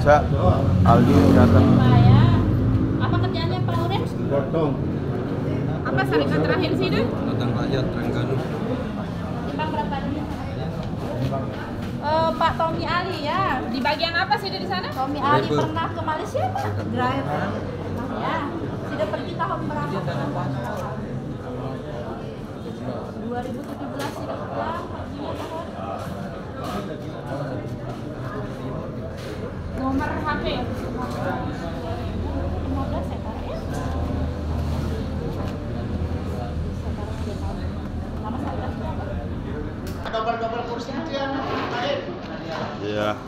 Bisa. Aldi datang. Ya. Apa kerjaannya Pak Uren? Gotong. Apa syarikat terakhir sih deh? Datang rakyat Terengganu. Bang berapa ini? Pak Tommy Ali ya. Di bagian apa sih di sana? Tommy Ali Driver. pernah ke Malaysia Pak? Driver. Ya. Sudah pergi tahun berapa? 2017 sudah pulang. Nomor HP ya? 15 ya Pak ya? Nama saya Double kursi itu yang lain. Iya.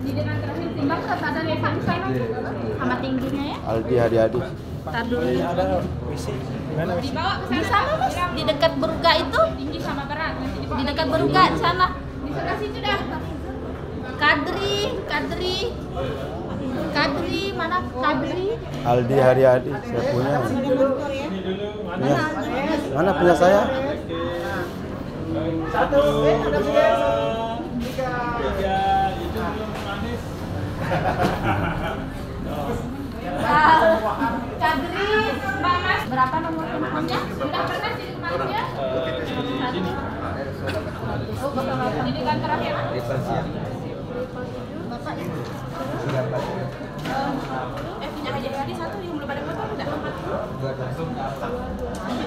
ini dengan terakhir timbang terus ada level di sana sama tingginya ya? Aldi Hadi-Hadi. Tar dulu. Di Dibawa ke sana. Di sana Mas, di dekat Beruga itu. Tinggi sama berat. Nanti dibawa. Di dekat Beruga di sana. Di sebelah situ dah. Kadri, mana Kadri? Aldi Hadi-Hadi. Saya punya. Ya. Mana punya saya? Satu, ada tiga. Kadri, Mbak Mas, berapa nomor teleponnya? Sudah pernah sih kemarin ya? Oh, Bapak. Ini kan terakhir. Bapak ya? Punya Haji Hadi satu yang belum ada foto udah?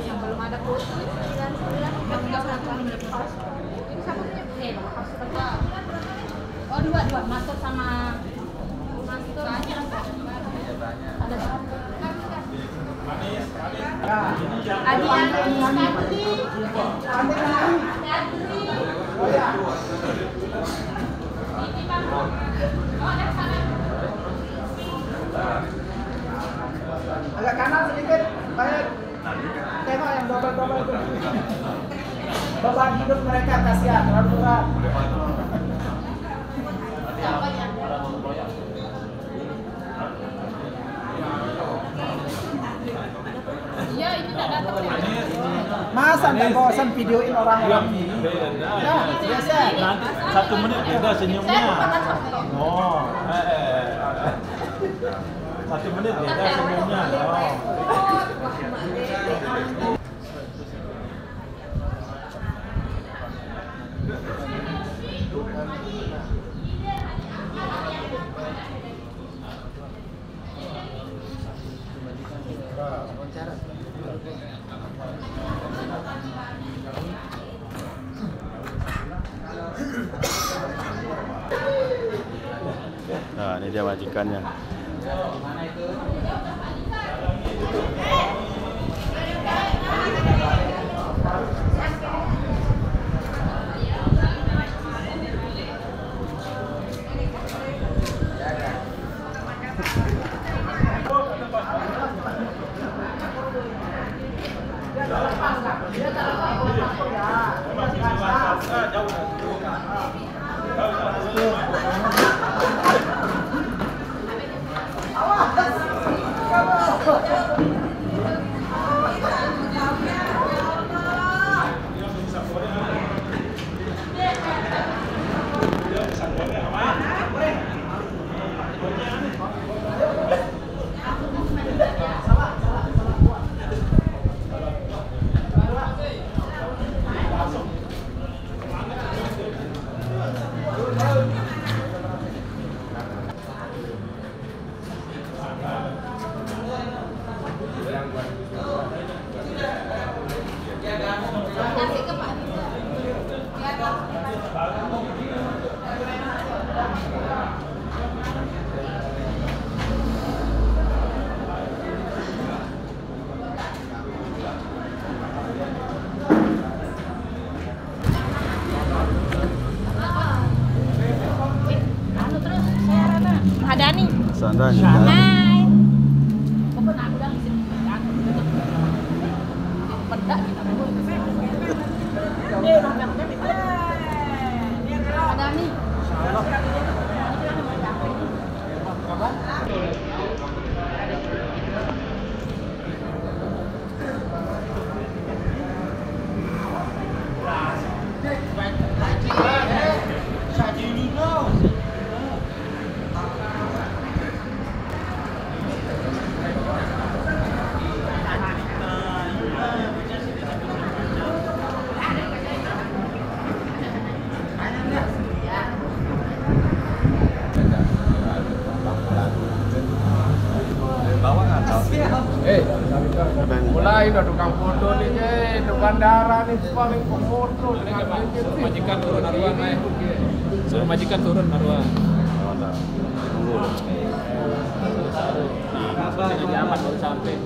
Yang belum ada foto. Ini satu punya. Oh dua Mastur sama Mastur. Ada Agak kanan sedikit, baik. Tengok yang double itu. Beban hidup mereka kasihan, terlalu berat. Iya, itu tidak datang. Masa nggak bosan videoin orang-orang ini? Ya, biasa. Nanti 1 menit beda senyumnya. Oh, 1 menit beda senyumnya. Oh. Nah, ini dia majikannya. Hadani. Sandanya. Hai. Pokoknya aku udah bisa pedak kita. Hadani. Mulai udah tukang foto nih, di bandara nih paling foto. Majikan turun Arwan, suruh majikan turun Arwan. Tunggu. Jadi aman baru sampai.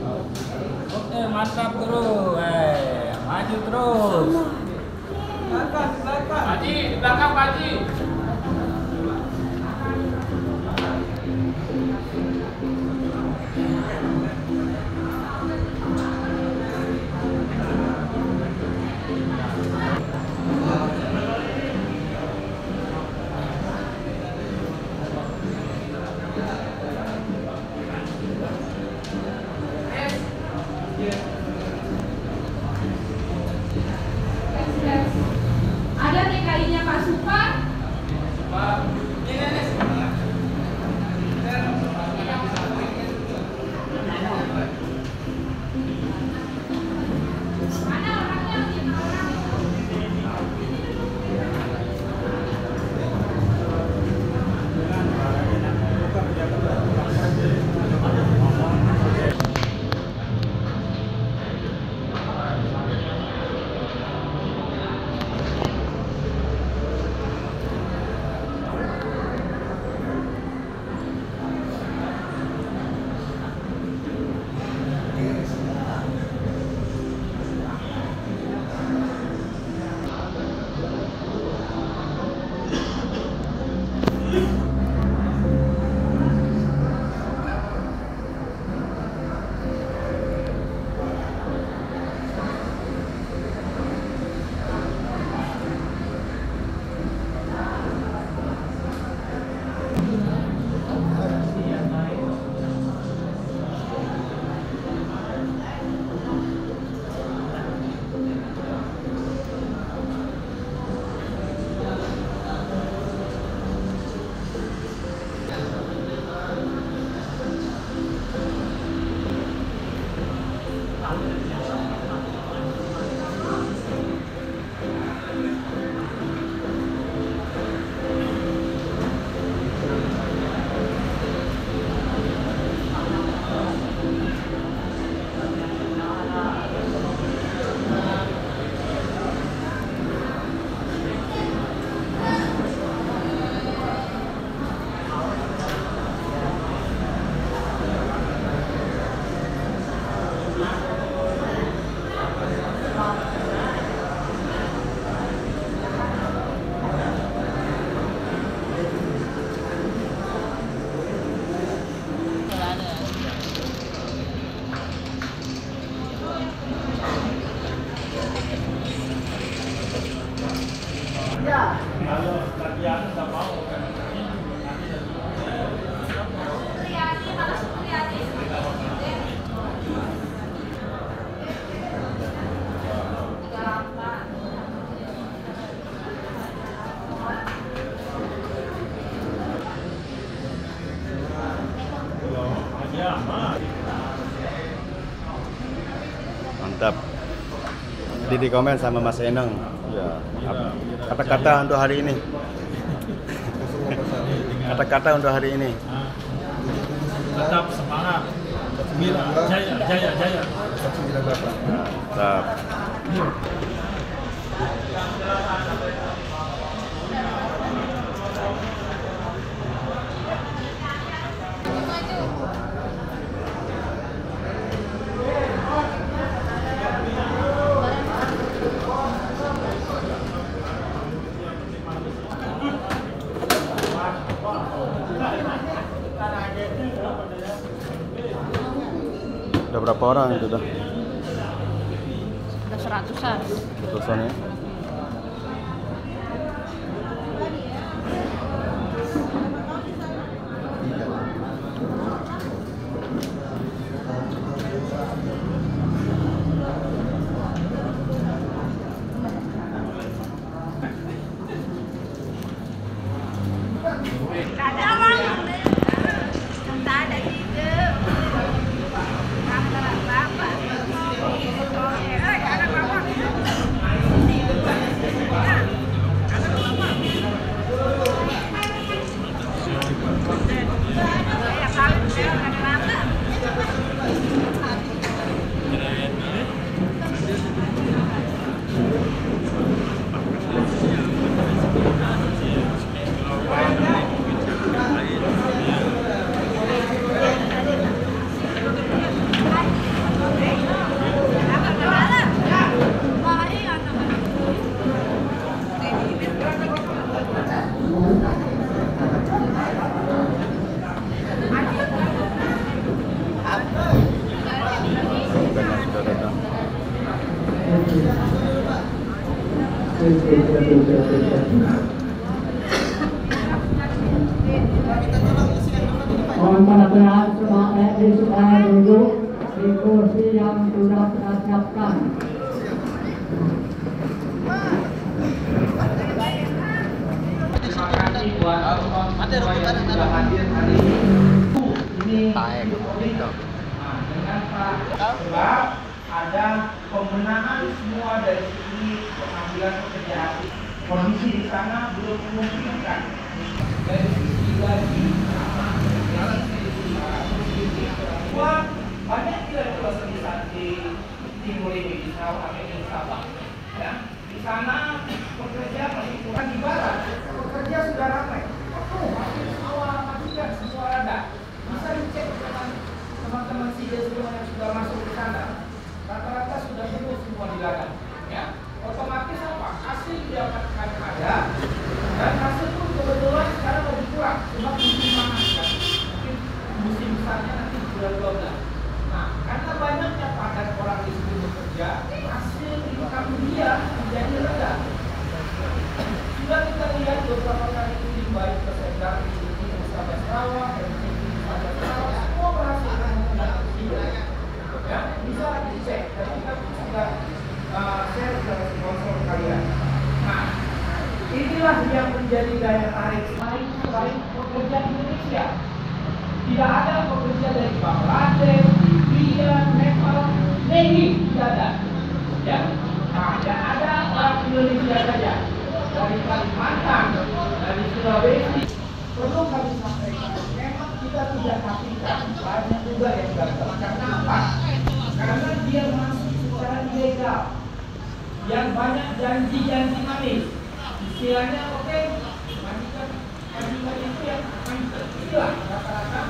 Mantap terus, maju terus. Haji, di belakang Haji. Ada TKI-nya Pak Supar. Mana orangnya? Mantap. Jadi di komen sama Mas Eneng. Ya. Kata-kata untuk hari ini. Kata-kata untuk hari ini. Tetap semangat. Jaya, jaya, jaya. Mantap. Udah berapa orang itu dah? Udah 100-an. Ratusan ya? Mohon perhatian supaya duduk di kursi yang sudah kita siapkan. Terima kasih buat teman-teman yang sudah hadir hari ini. Dengan Pak sebab ada pembenahan semua dari segi pengambilan pekerja asing. Kondisi di sana belum memungkinkan dari sisi gaji. Banyak tidak kesulitan di timur ini di Sabah. Ya, di sana pekerja masih kurang, di barat pekerja sudah ramai. Hampir semua ada. Bisa dicek dengan teman-teman SIDA semua yang sudah masuk ke sana. Rata-rata sudah penuh semua di ladang. Ya, otomatis apa? Hasil didapatkan ada, dan hasil pun kebetulan sekarang lebih kurang. Sebab musim panas kan. Mungkin musim besarnya nanti bulan 12. Nah, karena banyaknya padat orang di sini bekerja, hasil income dia menjadi rendah. Sudah kita lihat beberapa kali ini baik ke Serdang, di sini di Sabah Sarawak, dan di sini di Sabah Sarawak, semua berhasil menggunakan video. Ya, bisa dicek dan kita sudah share ke sponsor kalian. Nah, inilah yang menjadi daya tarik selain pekerja Indonesia. Tidak ada pekerja dari Bangladesh, Libya, Nepal, Navy tidak ada. Ya, nah, yang ada orang Indonesia saja. Dari Kalimantan, dari Sulawesi. Perlu kami sampaikan, memang kita tidak pastikan banyak juga yang gagal. Karena apa? Karena dia masuk secara ilegal. Yang banyak janji-janji manis. Istilahnya oke, majikan itu yang inilah rata-rata.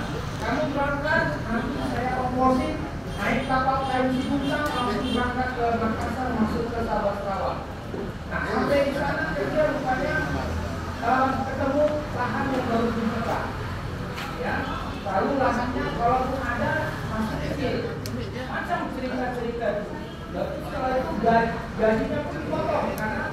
Kamu berangkat, nanti saya promosi, naik kapal kayu Cibungsang, langsung berangkat ke Makassar, masuk ke Sabah Sarawak. Nah, sampai di sana dia rupanya ketemu lahan yang baru dibuka. Ya, lalu lahannya kalaupun ada masih kecil. Macam cerita-cerita itu. Lalu setelah itu gajinya pun dipotong karena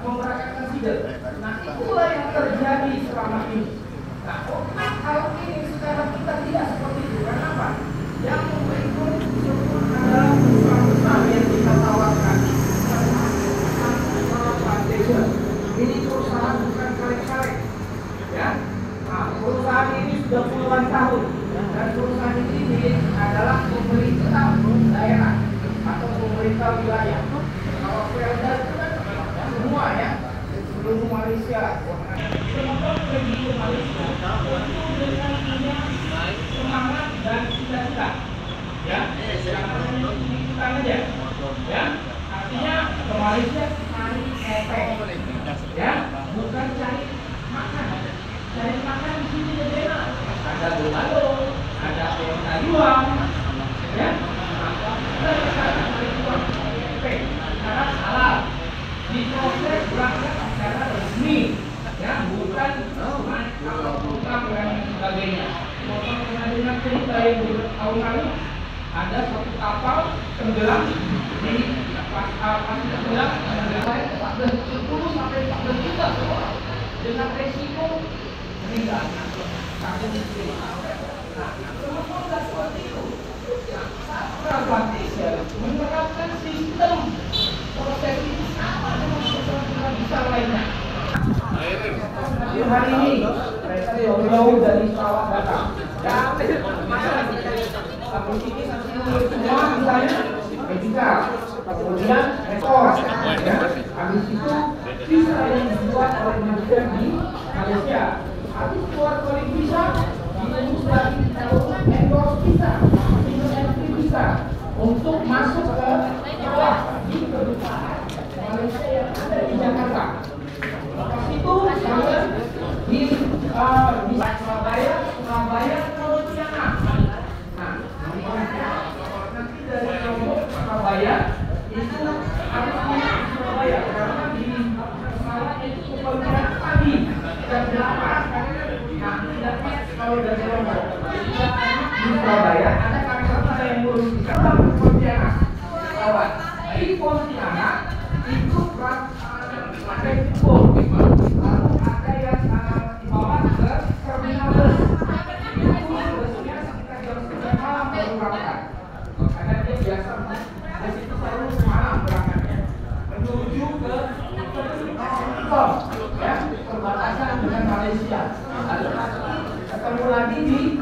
memberangkatkan sidel. Nah, itulah yang terjadi selama ini. Nah, kalau ini sekarang kita tidak seperti itu. Karena apa? Yang berikut semua adalah perusahaan yang kita tawarkan. Ini perusahaan bukan kaleng-kaleng. Ya, nah, perusahaan ini sudah puluhan tahun dan perusahaan ini adalah pemerintah daerah atau pemerintah wilayah. Kalau Pelda itu kan semua ya, seluruh Malaysia. Semoga pergi ke Malaysia dengan punya semangat dan cita-cita. Ya, jangan ikutan aja. Ya, artinya ke Malaysia cari efek. Ya, bukan cari makan. Cari makan di sini beda. Ada bulado, ada sayur, ya. Kita sekarang cari uang. Cara halal. Diproses berangkat secara resmi, ya, bukan naik kapal utang dan sebagainya. Potong pengadilan cerita yang tahun lalu ada satu kapal tenggelam di pasti tenggelam 10 sampai 14 juta seorang dengan resiko meninggal. Nah, semua seperti itu. Menerapkan sistem proses ini sama dengan perusahaan besar lainnya. hari ini mereka jauh-jauh dari Sarawak datang. Dan ini semua misalnya medical, kemudian rekor, ya. Habis itu visa yang dibuat oleh manusia di Malaysia. Habis keluar oleh visa, diurus lagi calon endorse visa, visa untuk masuk ke bawah di kedutaan Malaysia yang ada di Jakarta. Lepas itu jangan di Surabaya, Pontianak. Nah, nanti dari Lombok Surabaya itu harus di Surabaya karena di pesawat itu Pontianak pagi jam 8. Nah, tidak pas kalau dari Lombok. Di Surabaya ada kakak yang ngurus di sana Pontianak pesawat. Di Pontianak itu ada jemput, lalu ada yang dibawa ke terminal bus. Itu busnya sekitar jam 9 malam baru berangkat. Karena dia biasa di situ selalu malam berangkatnya menuju ke Tol, ya, perbatasan dengan Malaysia. Lalu nanti ketemu lagi di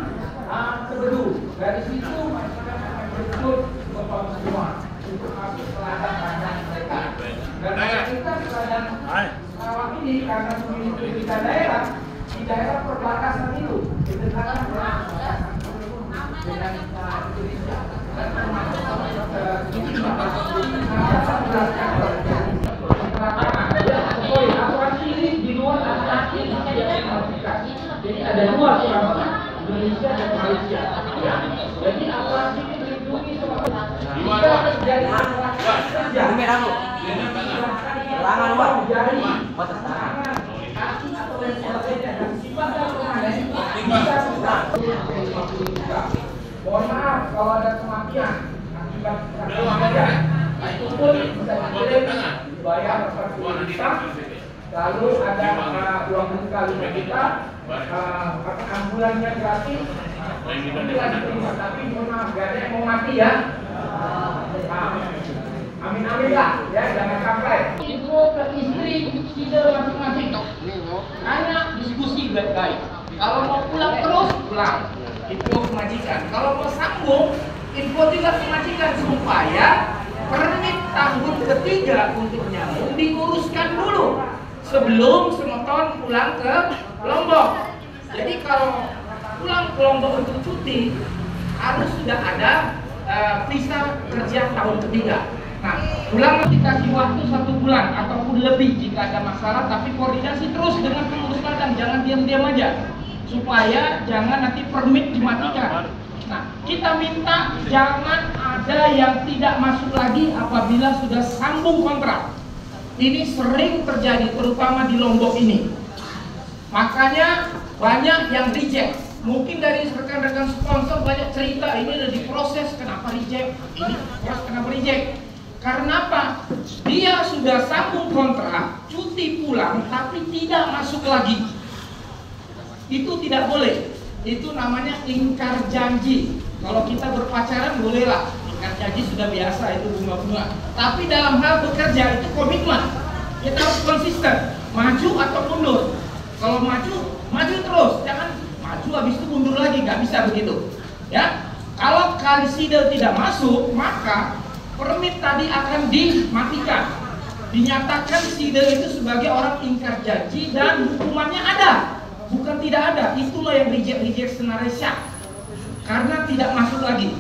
Kebedu. Dari situ masyarakat akan berjemput ke semua untuk masuk ke ladang kandang mereka. Dan kita ladang Sarawak ini karena memiliki tiga daerah, di daerah perbatasan itu berdekatan dengan Indonesia dan termasuk asuransi ini di luar asuransi jadi ada dua asuransi Indonesia dan Malaysia, ya. Jadi asuransi ini melindungi semua. Jika terjadi kerja, langan luar, jari, batas tangan, kaki atau lain sebagainya dan sifat dan bisa. Mohon maaf kalau ada kematian akibat kematian, itu pun bisa dikirim dibayar per juta. Lalu ada uang muka 5 juta, ambulannya gratis. Tapi mohon maaf, gak ada yang mau mati ya. Amin lah, ya jangan sampai. Info ke istri tidak masing-masing. Hanya diskusi baik-baik. Kalau mau pulang terus pulang. Info ke majikan. Kalau mau sambung, info juga ke majikan supaya permit tahun ketiga untuk nyambung diuruskan dulu sebelum semeton pulang ke Lombok. Jadi kalau pulang ke Lombok untuk cuti harus sudah ada visa kerja tahun ketiga. Nah, pulang dikasih waktu 1 bulan ataupun lebih jika ada masalah, tapi koordinasi terus dengan pengurus ladang, jangan diam-diam aja supaya jangan nanti permit dimatikan. Nah, kita minta jangan ada yang tidak masuk lagi apabila sudah sambung kontrak. Ini sering terjadi terutama di Lombok ini. Makanya banyak yang reject. Mungkin dari rekan-rekan sponsor banyak cerita ini udah diproses kenapa reject, ini kenapa reject. Karena apa? Dia sudah sambung kontrak, cuti pulang tapi tidak masuk lagi. Itu tidak boleh. Itu namanya ingkar janji. Kalau kita berpacaran bolehlah, ingkar janji sudah biasa, itu bunga-bunga. Tapi dalam hal bekerja itu komitmen. Kita harus konsisten, maju atau mundur. Kalau maju, maju terus, jangan maju habis itu mundur lagi, nggak bisa begitu. Ya, kalau kalisida tidak masuk, maka permit tadi akan dimatikan. Dinyatakan sida itu sebagai orang ingkar janji dan hukumannya ada. Bukan tidak ada, itulah yang reject senarai karena tidak masuk lagi,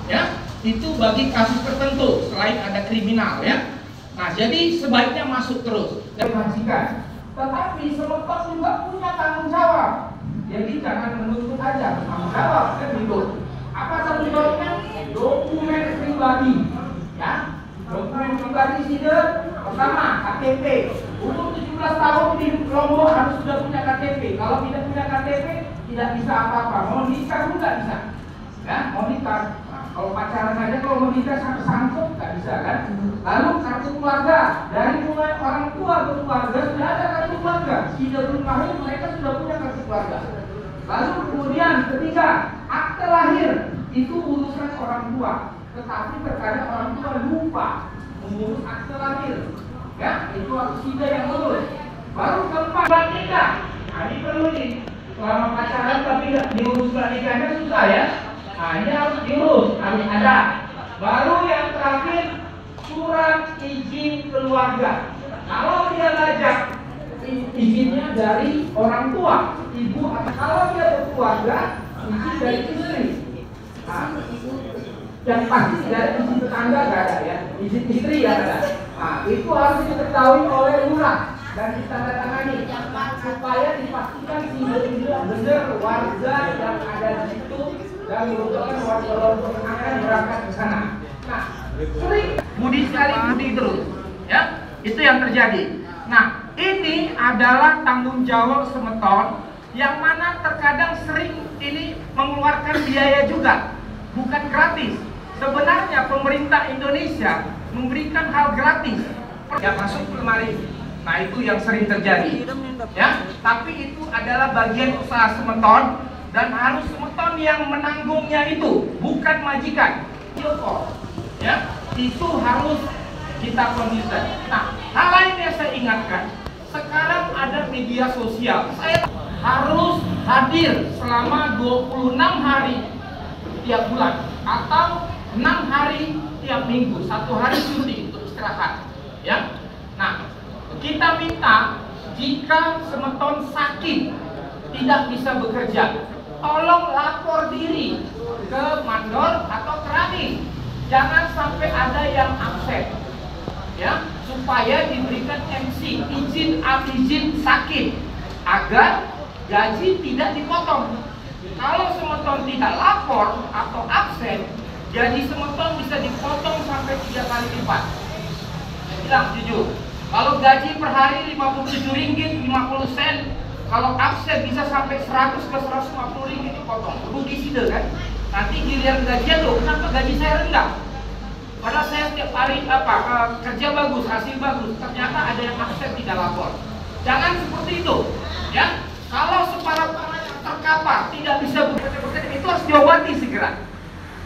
ya. Itu bagi kasus tertentu selain ada kriminal, ya. Nah, jadi sebaiknya masuk terus dan majikan. Tetapi semeton juga punya tanggung jawab. Jadi jangan menuntut aja, tanggung jawab kan gitu. Apa tanggung jawabnya? Dokumen pribadi, ya. Dokumen pribadi sida pertama KTP. Umur 17 tahun di Lombok harus sudah punya KTP. Kalau tidak punya KTP tidak bisa apa-apa. Mau nikah pun nggak bisa, ya. Mau nikah, nah, kalau pacaran aja kalau mau nikah sampai sangkut nggak bisa kan. Lalu kartu keluarga, dari mulai orang tua ke keluarga sudah ada kartu keluarga. Tidak belum lahir mereka sudah punya kartu keluarga. Lalu kemudian ketiga, akte lahir itu urusan orang tua. Tetapi terkadang orang tua lupa mengurus akte lahir. Ya, itu harus sida yang ngurus. Baru keempat nikah. Nah, ini perlu nih. Selama pacaran tapi nggak diurus nikahnya susah ya. Nah, ini harus diurus, harus ada. Baru yang terakhir surat izin keluarga. Kalau dia ngajak izinnya dari orang tua, ibu, atau kalau dia berkeluarga, izin dari istri. Nah, yang pasti tidak ada izin tetangga, nggak ada ya. Izin istri ya ada. Nah, itu harus diketahui oleh lurah dan ditandatangani supaya dipastikan si benar warga yang ada di situ dan merupakan warga lokal akan berangkat ke sana. Nah, sering budi sekali budi terus, ya itu yang terjadi. Nah, ini adalah tanggung jawab Semeton yang mana terkadang sering ini mengeluarkan biaya juga, bukan gratis. Sebenarnya pemerintah Indonesia memberikan hal gratis yang masuk kemari. Nah, itu yang sering terjadi, ya. Tapi itu adalah bagian usaha Semeton dan harus Semeton yang menanggungnya itu, bukan majikan. Ya, itu harus kita konsisten. Nah, hal lain yang saya ingatkan, sekarang ada media sosial. Saya harus hadir selama 26 hari tiap bulan atau 6 hari tiap minggu, 1 hari cuti untuk istirahat. Ya, nah kita minta jika Semeton sakit tidak bisa bekerja, tolong lapor diri ke mandor atau ke Rading. Jangan sampai ada yang absen, ya, supaya diberikan MC, izin sakit, agar gaji tidak dipotong. Kalau Semeton tidak lapor atau absen, gaji Semeton bisa dipotong sampai 3 kali lipat. Bilang jujur, kalau gaji per hari Rp57.50, kalau absen bisa sampai 100 ke 150 ringgit dipotong. Rugi sida kan? Nanti giliran gajian loh, kenapa gaji saya rendah? Padahal saya setiap hari kerja bagus, hasil bagus, ternyata ada yang absen tidak lapor. Jangan seperti itu, ya. Kalau separuh terkapar tidak bisa bekerja, itu harus diobati segera,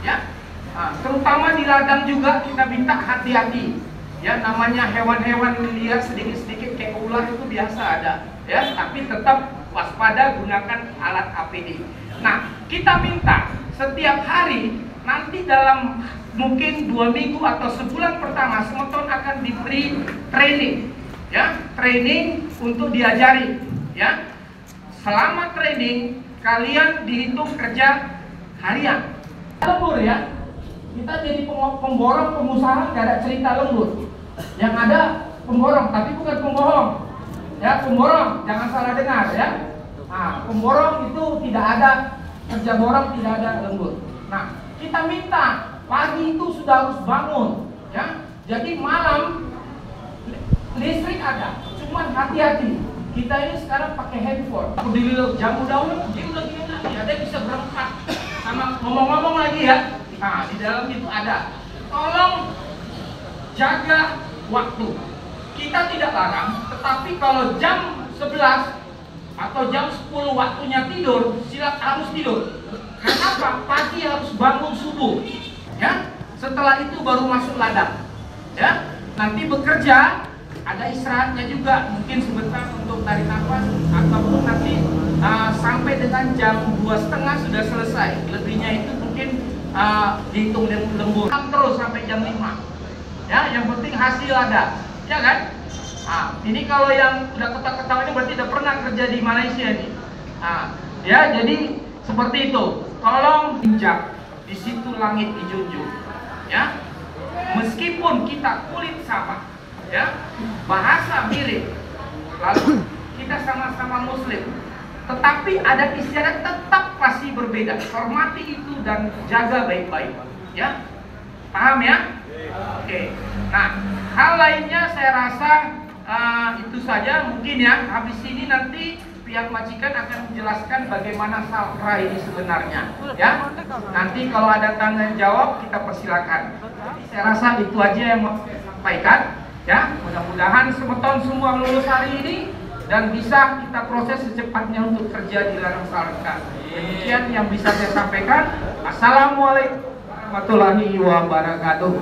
ya. Nah, terutama di ladang juga kita minta hati-hati, ya. Namanya hewan-hewan liar sedikit-sedikit kayak ular itu biasa ada, ya. Tapi tetap waspada, gunakan alat APD. Nah, kita minta setiap hari nanti dalam mungkin 2 minggu atau sebulan pertama Semeton akan diberi training, ya, training untuk diajari, ya. Selama training kalian dihitung kerja harian. Lembur ya, kita jadi pemborong, pengusaha, gak ada cerita lembur. Yang ada pemborong, tapi bukan pembohong, ya. Pemborong jangan salah dengar, ya. Nah, pemborong itu tidak ada kerja borong, tidak ada lembur. Nah, kita minta pagi itu sudah harus bangun, ya. Jadi malam listrik ada, cuman hati-hati. Kita ini sekarang pakai handphone. Di jam dahulu dia udah gini, ada bisa berempat. Sama ngomong-ngomong lagi ya. Nah, di dalam itu ada. Tolong jaga waktu. Kita tidak larang, tetapi kalau jam 11 atau jam 10 waktunya tidur, harus tidur. Kenapa? Pagi harus bangun subuh, ya. Setelah itu baru masuk ladang, ya. Nanti bekerja, ada istirahatnya juga, mungkin sebentar untuk tarik nafas, ataupun nanti sampai dengan jam 2:30 sudah selesai. Lebihnya itu mungkin dihitung lembur terus sampai jam 5, ya. Yang penting hasil ada, ya kan? Nah, ini kalau yang udah ketawa-ketawa ini berarti udah pernah kerja di Malaysia nih. Nah, ya, jadi seperti itu. Tolong injak di situ langit dijunjung, ya. Meskipun kita kulit sama, ya, bahasa mirip, lalu kita sama-sama Muslim, tetapi adat istiadat tetap pasti berbeda. Hormati itu dan jaga baik-baik, ya. Paham ya? Oke. Nah, hal lainnya saya rasa itu saja mungkin ya. Habis ini nanti pihak majikan akan menjelaskan bagaimana salkra ini sebenarnya, ya. Nanti kalau ada tanya jawab kita persilakan. Saya rasa itu aja yang mau saya sampaikan, ya. Mudah-mudahan Semeton semua lulus hari ini dan bisa kita proses secepatnya untuk kerja di ladang salkra. Demikian yang bisa saya sampaikan. Assalamualaikum warahmatullahi wabarakatuh.